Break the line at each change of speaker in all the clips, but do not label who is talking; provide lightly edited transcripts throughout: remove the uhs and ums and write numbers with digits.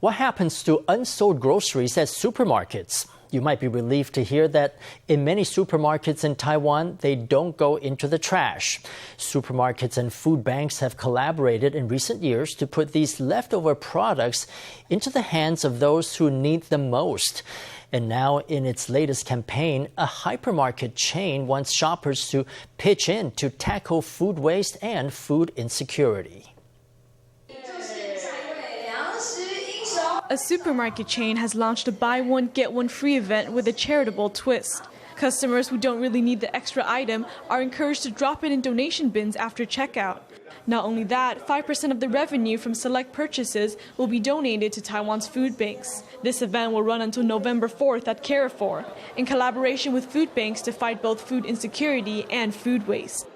What happens to unsold groceries at supermarkets? You might be relieved to hear that in many supermarkets in Taiwan, they don't go into the trash. Supermarkets and food banks have collaborated in recent years to put these leftover products into the hands of those who need them most. And now, in its latest campaign, a hypermarket chain wants shoppers to pitch in to tackle food waste and food insecurity.
A supermarket chain has launched a buy one, get one free event with a charitable twist. Customers who don't really need the extra item are encouraged to drop it in donation bins after checkout. Not only that, 5% of the revenue from select purchases will be donated to Taiwan's food banks. This event will run until November 4th at Carrefour, in collaboration with food banks to fight both food insecurity and food waste.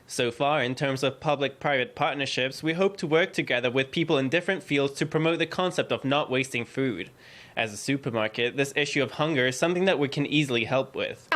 So far, in terms of public-private partnerships, we hope to work together with people in different fields to promote the concept of not wasting food. As a supermarket, this issue of hunger is something that we can easily help with.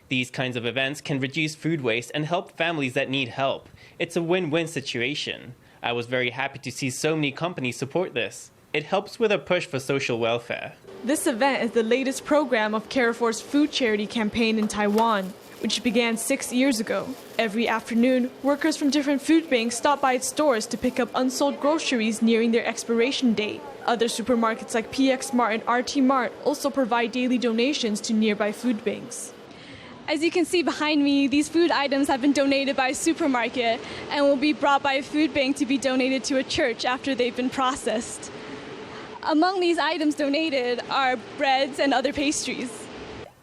These kinds of events can reduce food waste and help families that need help. It's a win-win situation. I was very happy to see so many companies support this. It helps with a push for social welfare.
This event is the latest program of Carrefour's food charity campaign in Taiwan, which began 6 years ago. Every afternoon, workers from different food banks stop by its stores to pick up unsold groceries nearing their expiration date. Other supermarkets like PX Mart and RT Mart also provide daily donations to nearby food banks.
As you can see behind me, these food items have been donated by a supermarket and will be brought by a food bank to be donated to a church after they've been processed. Among these items donated are breads and other pastries.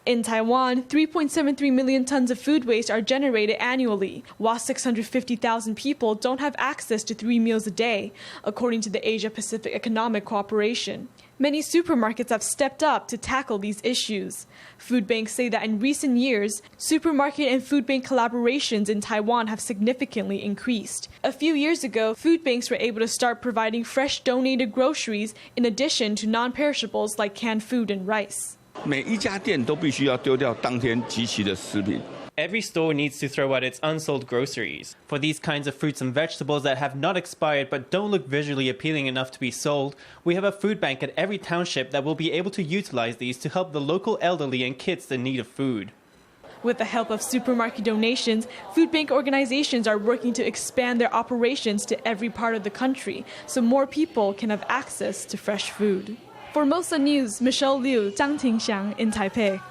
In Taiwan, 3.73 million tons of food waste are generated annually, while 650,000 people don't have access to 3 meals a day, according to the Asia-Pacific Economic Cooperation. Many supermarkets have stepped up to tackle these issues. Food banks say that in recent years, supermarket and food bank collaborations in Taiwan have significantly increased. A few years ago, food banks were able to start providing fresh donated groceries in addition to non-perishables like canned food and rice.
Every store needs to throw out its unsold groceries. For these kinds of fruits and vegetables that have not expired but don't look visually appealing enough to be sold, we have a food bank at every township that will be able to utilize these to help the local elderly and kids in need of food.
With the help of supermarket donations, food bank organizations are working to expand their operations to every part of the country so more people can have access to fresh food. Formosa News, Michelle Liu, Zhang Tingxiang in Taipei.